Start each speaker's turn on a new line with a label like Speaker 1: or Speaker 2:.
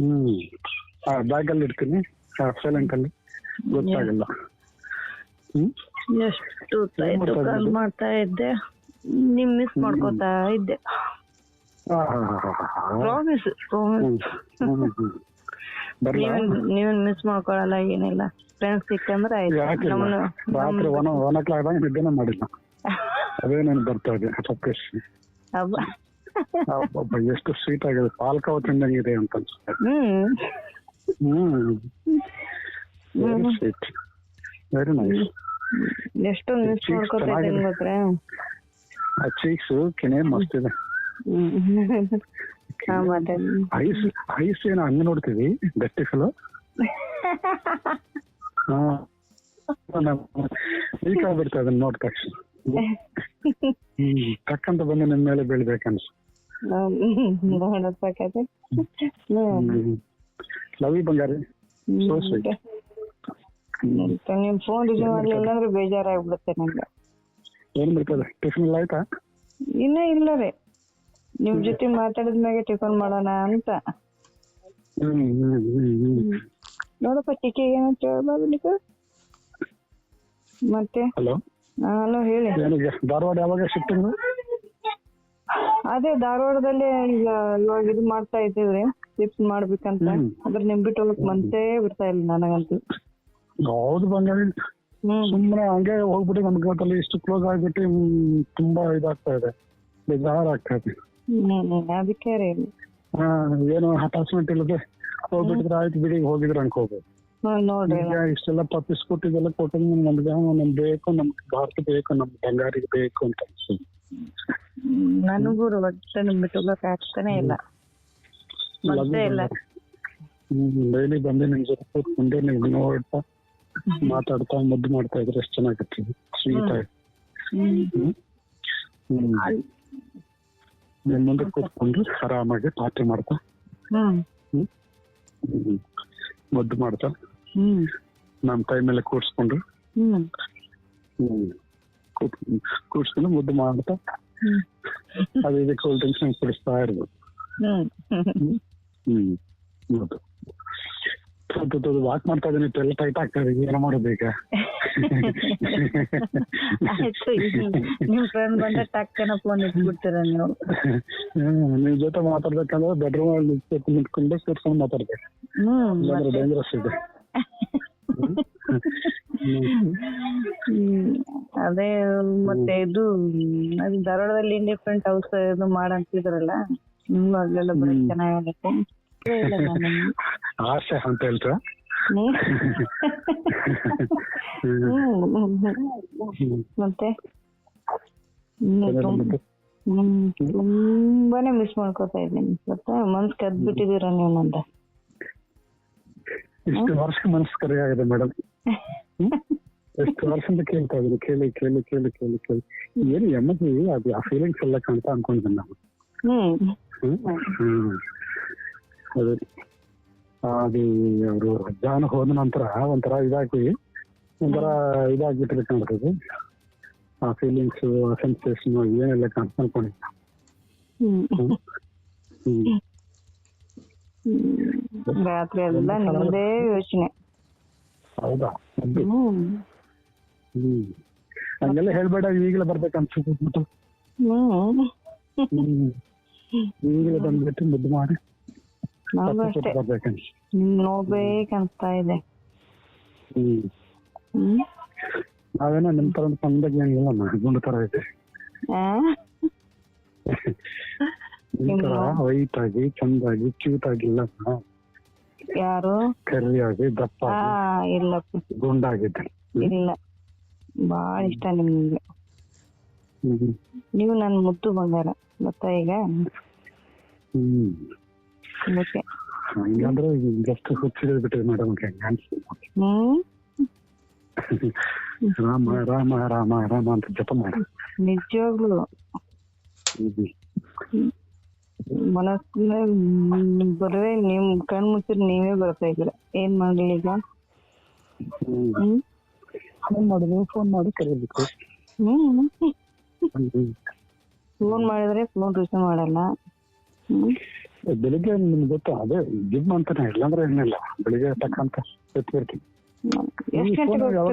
Speaker 1: ಹ್ಮ್ ಬ್ಯಾಗಲ್ಲಿ ಇಡ್ತೀನಿ ಸೈಲೆಂಟ್ ಅಲ್ಲಿ ಗೊತ್ತಾಗಲ್ಲ.
Speaker 2: ಎಷ್ಟು ಹೊತ್ತಾಯ್ತು ಕಾಲ್ ಮಾಡ್ತಾ ಇದ್ದೆ, ನಿಮ್ ಮಿಸ್ ಮಾಡ್ಕೋತಾ ಇದ್ದೆ. ಪ್ರಾಮಿಸ್ ನೀವೇನ್ ಮಿಸ್ ಮಾಡ್ಕೊಳಲ್ಲ, ಏನಿಲ್ಲ. ಫ್ರೆಂಡ್ಸ್ ಸಿಕ್ಕಂದ್ರೆ ಆಯ್ತು.
Speaker 1: ರಾತ್ರಿ 1 o'clock ನಿದ್ದೆನೇ ಮಾಡಿಲ್ಲ. ಅದೇ ನಾನು ಬರ್ತಾ ಇದೆ ಸಪ್ರೇಶ್. ಎಷ್ಟು ಸ್ವೀಟ್ ಆಗಿದೆ, ಪಾಲ್ಕಾವ ತಿಂದಂಗಿದೆ ಅಂತ ಅನ್ಸುತ್ತೆ. Very sweet, very nice.
Speaker 2: ಎಷ್ಟೊಂದು ಮಿಸ್ ಮಾಡ್ಕೊತಾ ಇದ್ದೀನಿ ಗೊತ್ತಾ.
Speaker 1: ಆ ಚೀಕ್ಸ್ ಕೆನೆ ಮಸ್ತ್ ಇದೆ. ಐಸ್ ಏನೋ ಹಂಗ ನೋಡ್ತೀವಿ ಗಟ್ಟಿಸಲು. ವೀಕ್ ಆಗ್ಬಿಡ್ತಾ ಅದನ್ನ ನೋಡ್ ತಕ್ಷಣ. ಟಕ್ಕಂತ ಬಂದು ನಿಮ್ ಮೇಲೆ ಬೀಳ್ಬೇಕನ್ಸ. Love you Bangari, so sweet.
Speaker 2: ನಿಮ್ ಫೋನ್ ರಿಸೀವ್ ಮಾಡ್ಲಿಲ್ಲ ಅಂದ್ರೆ ಬೇಜಾರಾಗ್ಬಿಡುತ್ತೆ ನಂಗೆ.
Speaker 1: ಏನ್ ಬಿಡ್ತದೆ, ಟಿಫಿನ್ ಎಲ್ಲ ಆಯ್ತಾ?
Speaker 2: ಇನ್ನ ಇಲ್ಲ ರೀ, ನಿಮ್ ಜೊತೆ ಮಾತಾಡಿದ್ಮ್ಯಾಗೆ ಟಿಫನ್ ಮಾಡೋಣ ಅಂತ. ನೋಡಪ್ಪ ಚಿಕ್ಕಿ ಏನಂತ ಹೇಳ್ಬಾರ್ದು ನೀವು ಮತ್ತೆ. ಹಲೋ ಹೇಳಿ.
Speaker 1: ಧಾರವಾಡ ಯಾವಾಗ ಶಿಫ್ಟಿಂಗ್?
Speaker 2: ಅದೇ ಧಾರವಾಡದಲ್ಲಿ ಇವಾಗ ಇದು ಮಾಡ್ತಾ ಇದ್ದೀವ್ರಿ, ಶಿಫ್ಟ್ ಮಾಡ್ಬೇಕಂತ. ಅದ್ರ ನಿಮ್ ಬಿಟ್ಟು ಹೋಗಕ್ ಮನ್ಸೇ ಬಿಡ್ತಾ ಇಲ್ಲ ನನಗಂತೂ.
Speaker 1: ಹೌದು ಬಂಗಾಳಿ, ಸುಮ್ಮನೆ ಹಂಗೆ ಹೋಗ್ಬಿಟ್ಟು ನಮ್ಗೆ ಗೊತ್ತಲ್ಲಿ ಇಷ್ಟು ಕ್ಲೋಸ್ ಆಗ್ಬಿಟ್ಟು ತುಂಬಾ ಇದಾಗ್ತಾ ಇದೆ, ಬೇಜಾರಾಗ್ತಾ ಇದೆ.
Speaker 2: ಅದಕ್ಕೆ ರೀ
Speaker 1: ಏನು ಅಟ್ಯಾಚ್ಮೆಂಟ್ ಇಲ್ಲದೆ ಹೋಗ್ಬಿಟ್ಟಿದ್ರೆ ಆಯ್ತು ಬಿಡಿ, ಹೋಗಿದ್ರೆ ಅನ್ಕೋಬಹುದು.
Speaker 2: ನೋಡ್ರಿ
Speaker 1: ಇಷ್ಟೆಲ್ಲ ಪಪ್ಪಿಸ್ ಕೊಟ್ಟಿದ್ದೆಲ್ಲ ಕೊಟ್ಟು ನಮ್ಗೆ ನಮ್ಗೆ ಬೇಕು, ನಮ್ಗೆ ಭಾರತ ಬೇಕು, ನಮ್ ಬಂಗಾರಿಗೆ ಬೇಕು ಅಂತ ಅನ್ಸುತ್ತೆ.
Speaker 2: ನನಗೂ ಒಟ್ಟೆ ನಿಮ್ ಬಿಟ್ಟು ಹೋಗಕ್ ಆಗ್ತಾನೆ ಇಲ್ಲ.
Speaker 1: ಡೈಲಿ ಬಂದು ನಿಮ್ ಜೊತೆ ಕೂತ್ಕೊಂಡೆ ನೀವು ನೋಡ್ತಾ ಮಾತಾಡ್ತಾ ಮುದ್ದು ಮಾಡ್ತಾ ಇದ್ರೆ ಎಷ್ಟು ಚೆನ್ನಾಗಿರ್ತೀವಿ, ಸ್ವೀಟ್ ಆಗಿ. ನಿಮ್ ಮುಂದೆ ಕೂತ್ಕೊಂಡು ಆರಾಮಾಗಿ ಪಾರ್ಟಿ ಮಾಡ್ತಾ ಮುದ್ದು ಮಾಡ್ತಾ ನಮ್ ಕೈ ಮೇಲೆ ಕೂಡ್ಸ್ಕೊಂಡು ಕೂಡ್ಸ್ಕೊಂಡು ಮುದ್ದು ಮಾಡ್ತಾ ಅದು ಇದು ಕೂಲ್ ಡ್ರಿಂಕ್ಸ್ ಕುಡಿಸ್ತಾ ಇರ್ಬೋದು. ಹೌದು, ವಾಕ್ ಮಾಡ್ತಾ ಇದೀನಿ, ಎಲ್ಲ ಟೈಟ್ ಆಗ್ತಾ ಇದೆ, ಏನೋ ಮಾಡೋದು ಈಗ.
Speaker 2: ನಿಮ್ ಫ್ರೆಂಡ್ ಬಂದ ಟಕ್ಕನ ಫೋನ್ ಇಟ್ಬಿಡ್ತೀರ ನೀವು.
Speaker 1: ನಿಮ್ ಜೊತೆ ಮಾತಾಡ್ಬೇಕಂದ್ರೆ ಬೆಡ್ರೂಮ್ ಅಲ್ಲಿ ನಿಂತ್ಕೊಂಡು ಕೂರ್ಸ್ಕೊಂಡು ಮಾತಾಡ್ಬೇಕು, ಡೇಂಜರಸ್ ಇದೆ.
Speaker 2: ಅದೇ ಮತ್ತೆ ಇದು ಧಾರವಾಡದಲ್ಲಿ ಡಿಫ್ರೆಂಟ್ ಹೌಸ್ ಇದು ಮಾಡಂತಿದ್ರಲ್ಲ, ನಿಮ್ಗೂ ಅಲ್ಲೆಲ್ಲ ಬರೀ ಚೆನ್ನಾಗತ್ತೆ.
Speaker 1: ಆಸೆ ಅಂತ ಹೇಳ್ತಾ
Speaker 2: ಮತ್ತೆ ತುಂಬಾನೇ ಮಿಸ್ ಮಾಡ್ಕೋತಾ ಇದ್ದೀನಿ ಗೊತ್ತಾ. ಮನ್ಸ್ ಕದ್ಬಿಟ್ಟಿದೀರ ನೀವು ನಂದ.
Speaker 1: ಇಷ್ಟು ವರ್ಷ ಮನಸ್ಸು ಕರೆ ಆಗಿದೆ ಮೇಡಮ್. ಎಷ್ಟು ವರ್ಷದಿಂದ ಕೇಳ್ತಾ ಇದ್ದೀನಿ, ಕೇಳಿ ಕೇಳಿ ಕೇಳಿ ಕೇಳಿ ಕೇಳಿ ಏನು ಎಮ್ಮದಿ ಅದು ಆ ಫೀಲಿಂಗ್ಸ್ ಎಲ್ಲ ಕಾಣ್ತಾ ಅನ್ಕೊಂಡಿದ್ದೀನಿ ನಾವು. ಅದೇ ಅದು ಅವರು ಅಜ್ಜಾನ ಹೋದ ನಂತರ ಒಂಥರ ಇದಾಗ್ಬಿಟ್ಟಿದೆ ಕಾಣ್ತದೆ. ಆ ಫೀಲಿಂಗ್ಸ್, ಆ ಸೆನ್ಸೇಷನ್ ಏನೆಲ್ಲ ಅನ್ಕೊಂಡಿದ್ದ.
Speaker 2: ರಾತ್ರಿ ಎಲ್ಲ ನಿಮ್ದೇ ಯೋಚನೆ.
Speaker 1: ಹೌದಾ? ಹಂಗೆಲ್ಲ ಹೇಳ್ಬೇಡ, ಈಗಲೇ ಬರ್ಬೇಕನ್ಸುತ್ತೆ. ಈಗಲೇ ಬಂದ್ಬಿಟ್ಟು ಮುದ್ದು ಮಾಡಿ
Speaker 2: ನೋಡ್ಬೇಕನ್ಸ್ತಾ ಇದೆ.
Speaker 1: ನಾವೇನೋ ನಿಮ್ ತರ ಸಂದಗಿಲ್ಲ, ಗುಂಡು ತರ ಇದೆ. ವೈಟ್ ಆಗಿ ಚಂದಾಗಿ ಕ್ಯೂಟ್ ಆಗಿಲ್ಲ,
Speaker 2: ಯಾರು
Speaker 1: ಕರಿಯಾಗಿ ದಪ್ಪ
Speaker 2: ಇಲ್ಲ
Speaker 1: ಗುಂಡಾಗಿದ್ದೆ.
Speaker 2: ಇಲ್ಲ, ಬಾಳ ಇಷ್ಟ ನಿಮ್ಗೆ. ನೀವು ನನ್ ಮುದ್ದು ಬಂಗಾರ ಗೊತ್ತಾ ಈಗ.
Speaker 1: ಹಂಗಂದ್ರೆ ಎಷ್ಟು ಹುಚ್ಚಿಡಿದ್ ಬಿಟ್ಟಿದೆ ಮೇಡಮ್. ರಾಮ ರಾಮ ರಾಮ ರಾಮ ಅಂತ ಜಪ ಮಾಡಿ
Speaker 2: ನಿಜವಾಗ್ಲು ಮನಸ್ಸಿನ ಬರೇ ನಿಮ್ ಕಣ್ ಮುಚ್ಚಿರ್ ನೀವೇ ಬರ್ತಾ ಇದ್ದೀರ. ಏನ್ ಮಾಡ್ಲಿ ಈಗ?
Speaker 1: ಫೋನ್ ಮಾಡಿ ಕರೀಬೇಕು.
Speaker 2: ಫೋನ್ ಮಾಡಿದ್ರೆ ಫೋನ್ ರಿಸೀವ್ ಮಾಡಲ್ಲ.
Speaker 1: ಬೆಳಿಗ್ಗೆ ನಿಮ್ಗೆ ಗೊತ್ತಾ ಅದೇ ಜಿಮ್ ಅಂತಾನೆ ಇಲ್ಲಾಂದ್ರೆ ಏನಿಲ್ಲ ಬೆಳಿಗ್ಗೆ ತಕ್ಕಂತ ಎತ್ಬಿಡ್ತೀನಿ.
Speaker 2: ಎಷ್ಟ್ ಗಂಟೆಗೆ
Speaker 1: ಯಾವಾಗ